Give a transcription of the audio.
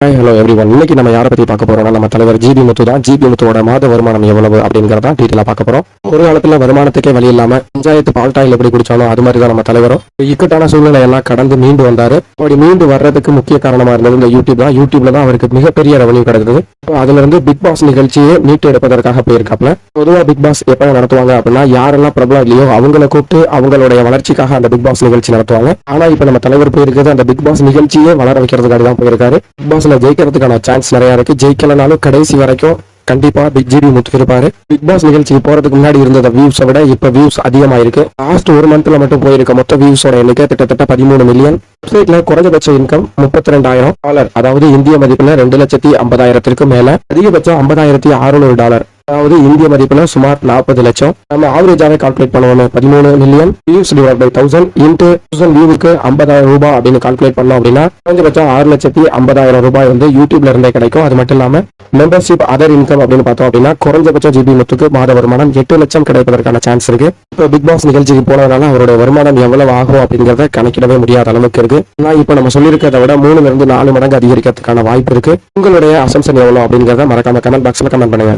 Hello everyone. இன்னைக்கு நம்ம யாரை பத்தி பார்க்க போறோம்னா நம்ம தலைவர் ஜிபி முத்து தான். ஜிபி முத்துவோட மாத வருமானம் எவ்வளவு அப்படிங்கறத டீட்டெயிலா பார்க்க போறோம். ஒரு காலத்துல வருமானத்துக்கே வழி இல்லாம பஞ்சாயத்து பால்டாயில் எப்படி குடிச்சாலும் அது மாதிரி தான் நம்ம தலைவரும் இக்கட்டான சூழ்நிலை எல்லாம் கடந்து மீண்டு வந்தாரு. அப்படி மீண்டு வர்றதுக்கு முக்கிய காரணமா இருந்தது இந்த யூடியூப் தான். யூடியூப்ல தான் அவருக்கு மிகப்பெரிய ரெவன்யூ கிடைத்தது. அதுல இருந்து பிக் பாஸ் நிகழ்ச்சியை மீட்டு எடுப்பதற்காக போயிருக்காப்ல. பொதுவா பிக் பாஸ் எப்ப நடத்துவாங்க அப்படின்னா யாரெல்லாம் பிரபலம் இல்லையோ அவங்களை கூப்பிட்டு அவங்களுடைய வளர்ச்சிக்காக அந்த பிக் பாஸ் நிகழ்ச்சி நடத்துவாங்க. ஆனா இப்ப நம்ம தலைவர் போயிருக்கிறது அந்த பிக் பாஸ் நிகழ்ச்சியே வளர வைக்கிறதுக்காக தான் போயிருக்காரு. பிக் பாஸ்ல ஜெயிக்கிறதுக்கான சான்ஸ் நிறைய இருக்கு. ஜெயிக்கலனாலும் கடைசி வரைக்கும் கண்டிப்பா ஜிபி முத்து இருப்பாரு. பிக் பாஸ் நிகழ்ச்சிக்கு போறதுக்கு முன்னாடி இருந்த வியூஸை விட இப்ப வியூஸ் அதிகமாயிருக்கு. லாஸ்ட் ஒரு மந்த்ல மட்டும் போயிருக்க மொத்த வியூஸோட எண்ணிக்கை கிட்டத்தட்ட 13 மில்லியன். வெப்சைட்ல குறைஞ்சபட்ச இன்கம் $32,000, அதாவது இந்திய மதிப்புல $2,50,000 மேல. அதிகபட்சம் $50,600, அதாவது இந்திய மதிப்புல சுமார் 40 லட்சம். நம்ம ஆவரேஜாவே கால்குலேட் பண்ணுவோம். 13 million views divide by 1000 into 1000 வியூவுக்கு $50,000 அப்படின்னு கால்குலேட் பண்ணோம் அப்படின்னா குறைஞ்சபட்சம் $6,50,000 வந்து யூடியூப்ல இருந்தே கிடைக்கும். அது மட்டும் இல்லாம மெம்பர்ஷிப் அதர் இன்கம் அப்படின்னு பார்த்தோம் அப்படின்னா குறைஞ்சபட்சம் ஜிபி முத்துக்கு மாத வருமானம் 8 லட்சம் கிடைப்பதற்கான சான்ஸ் இருக்கு. இப்போ பிக் பாஸ் நிகழ்ச்சிக்கு போனதுனால அவருடைய வருமானம் எவ்வளவு ஆகும் அப்படிங்கறத கணக்கிடவே முடியாத அளவுக்கு இருக்கு. ஆனா இப்போ நம்ம சொல்லியிருக்கிறத விட 3 லிருந்து 4 மடங்கு அதிகரிக்கிறதுக்கான வாய்ப்பு இருக்கு. உங்களுடைய அசம்சன் எவ்வளவு அப்படிங்கறத மறக்காம கமெண்ட் பாக்ஸ்ல கமெண்ட் பண்ணுங்க.